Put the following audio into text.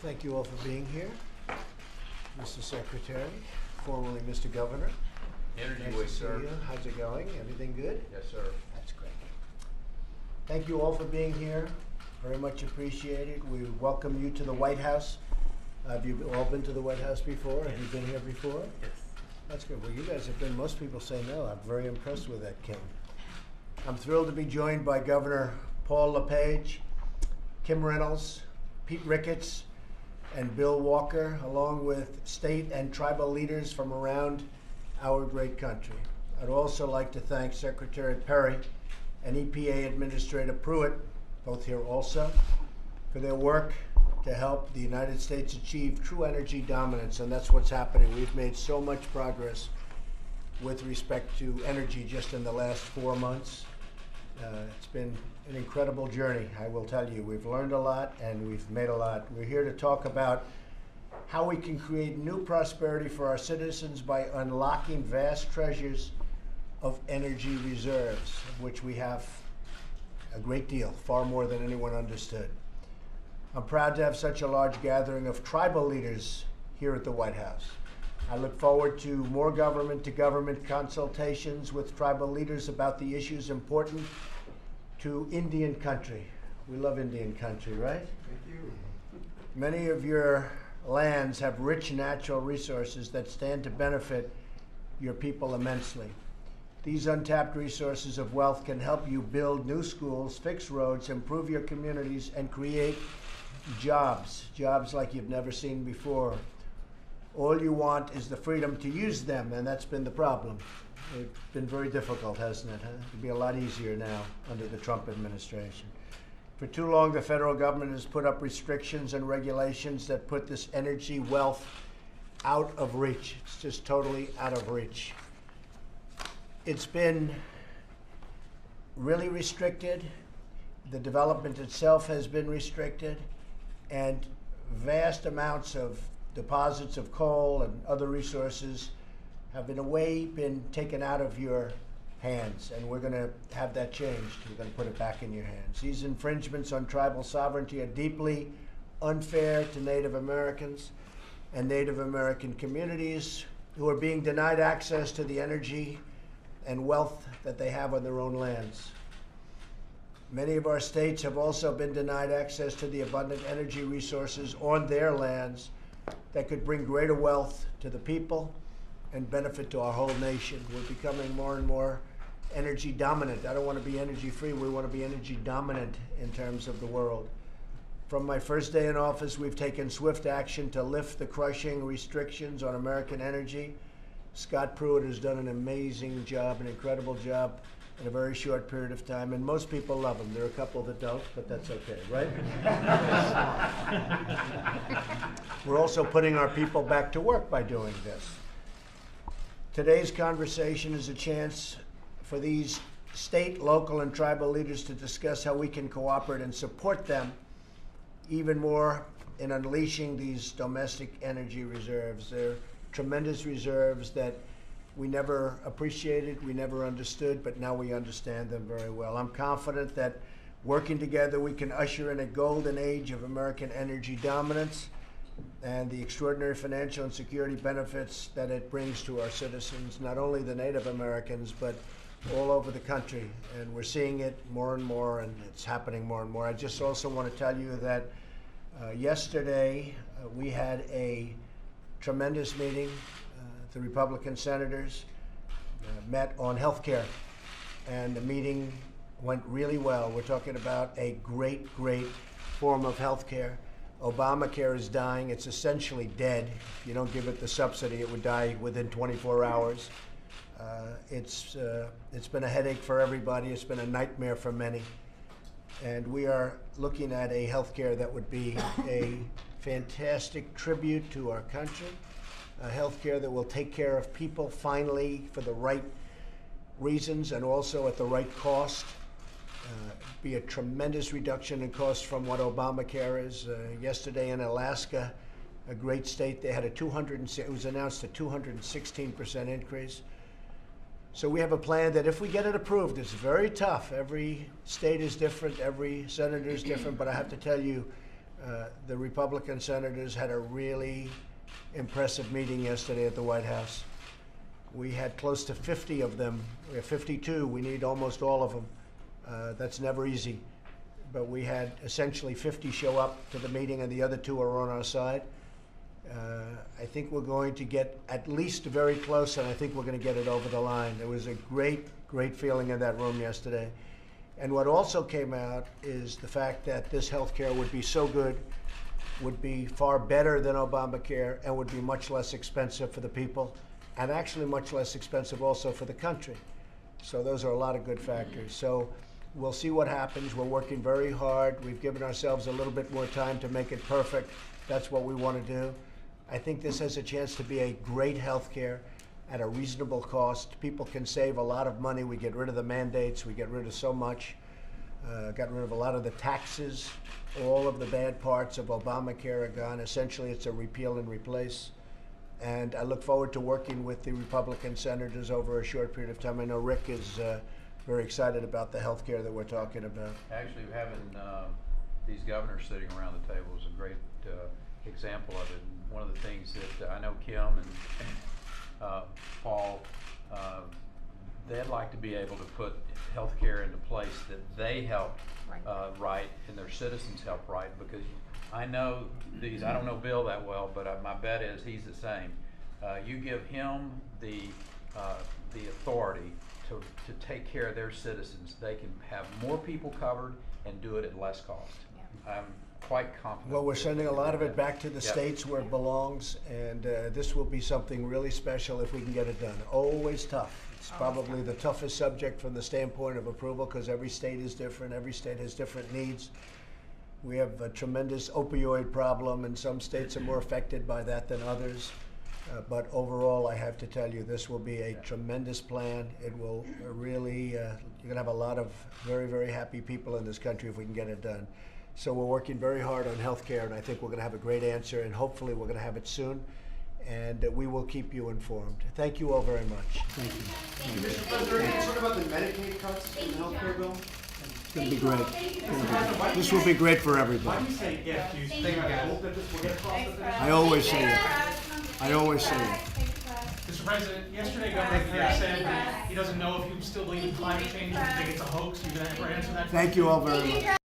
Thank you all for being here. Mr. Secretary, formerly Mr. Governor. Energy Nice Week, to see sir. you. How's it going? Everything good? Yes, sir. That's great. Thank you all for being here. Very much appreciated. We welcome you to the White House. Have you all been to the White House before? Yes. Have you been here before? Yes. That's good. Well, you guys have been. Most people say no. I'm very impressed with that, Kim. I'm thrilled to be joined by Governor Paul LePage, Kim Reynolds, Pete Ricketts, and Bill Walker, along with state and tribal leaders from around our great country. I'd also like to thank Secretary Perry and EPA Administrator Pruitt, both here also, for their work to help the United States achieve true energy dominance, and that's what's happening. We've made so much progress with respect to energy just in the last 4 months. It's been an incredible journey, I will tell you. We've learned a lot and we've made a lot. We're here to talk about how we can create new prosperity for our citizens by unlocking vast treasures of energy reserves, of which we have a great deal, far more than anyone understood. I'm proud to have such a large gathering of tribal leaders here at the White House. I look forward to more government-to-government consultations with tribal leaders about the issues important to Indian country. We love Indian country, right? Thank you. Many of your lands have rich natural resources that stand to benefit your people immensely. These untapped resources of wealth can help you build new schools, fix roads, improve your communities, and create jobs like you've never seen before. All you want is the freedom to use them, and that's been the problem. It's been very difficult, hasn't it? It'll be a lot easier now under the Trump administration. For too long, the federal government has put up restrictions and regulations that put this energy wealth out of reach. It's just totally out of reach. It's been really restricted. The development itself has been restricted, and vast amounts of deposits of coal and other resources have been taken out of your hands, and we're going to have that changed. We're going to put it back in your hands. These infringements on tribal sovereignty are deeply unfair to Native Americans and Native American communities who are being denied access to the energy and wealth that they have on their own lands. Many of our states have also been denied access to the abundant energy resources on their lands that could bring greater wealth to the people and benefit to our whole nation. We're becoming more and more energy dominant. I don't want to be energy free. We want to be energy dominant in terms of the world. From my first day in office, we've taken swift action to lift the crushing restrictions on American energy. Scott Pruitt has done an amazing job, an incredible job in a very short period of time, and most people love him. There are a couple that don't, but that's okay, right? We're also putting our people back to work by doing this. Today's conversation is a chance for these state, local, and tribal leaders to discuss how we can cooperate and support them even more in unleashing these domestic energy reserves. They're tremendous reserves that we never appreciated, we never understood, but now we understand them very well. I'm confident that working together we can usher in a golden age of American energy dominance and the extraordinary financial and security benefits that it brings to our citizens, not only the Native Americans, but all over the country. And we're seeing it more and more, and it's happening more and more. I just also want to tell you that yesterday we had a tremendous meeting. The Republican senators met on health care, and the meeting went really well. We're talking about a great form of health care. Obamacare is dying. It's essentially dead. If you don't give it the subsidy, it would die within 24 hours. It's been a headache for everybody. It's been a nightmare for many. And we are looking at a health care that would be a fantastic tribute to our country, a health care that will take care of people finally for the right reasons and also at the right cost. Be a tremendous reduction in cost from what Obamacare is. Yesterday in Alaska, a great state, they had it was announced a 216% increase. So we have a plan that if we get it approved, it's very tough. Every state is different, every senator is different, but I have to tell you, The Republican senators had a really impressive meeting yesterday at the White House. We had close to 50 of them. We have 52. We need almost all of them. That's never easy. But we had essentially 50 show up to the meeting, and the other 2 are on our side. I think we're going to get at least very close, and I think we're going to get it over the line. There was a great, great feeling in that room yesterday. And what also came out is the fact that this health care would be so good, would be far better than Obamacare, and would be much less expensive for the people, and actually much less expensive also for the country. So those are a lot of good factors. So we'll see what happens. We're working very hard. We've given ourselves a little bit more time to make it perfect. That's what we want to do. I think this has a chance to be a great health care at a reasonable cost. People can save a lot of money. We get rid of the mandates. We get rid of so much. Got rid of a lot of the taxes. All of the bad parts of Obamacare are gone. Essentially, it's a repeal and replace. And I look forward to working with the Republican senators over a short period of time. I know Rick is very excited about the health care that we're talking about. Actually, having these governors sitting around the table is a great example of it. And one of the things that I know Kim and Paul, they'd like to be able to put health care into place that they help write and their citizens help write, because I know these, I don't know Bill that well, but my bet is he's the same. You give him the authority to take care of their citizens, they can have more people covered and do it at less cost. Yeah. I'm quite confident. Well, we're sending a lot of it back to the states where it belongs, and this will be something really special if we can get it done. Always tough. It's probably the toughest subject from the standpoint of approval, because every state is different. Every state has different needs. We have a tremendous opioid problem, and some states are more affected by that than others. But overall, I have to tell you, this will be a tremendous plan. It will really, you're going to have a lot of very, very happy people in this country if we can get it done. So we're working very hard on health care, and I think we're going to have a great answer, and hopefully we're going to have it soon. And we will keep you informed. Thank you all very much. Thank you. Mr. President, can you talk about the Medicaid cuts in the health care bill? It's going to be great. This will be great for everybody. Why do you say if? Do you think I hope that this will get across the finish? I always say it. I always say it. Mr. President, yesterday Governor Kerry said that he doesn't know if you still believe in climate change, if you think it's a hoax. You can answer that. Thank you all very much.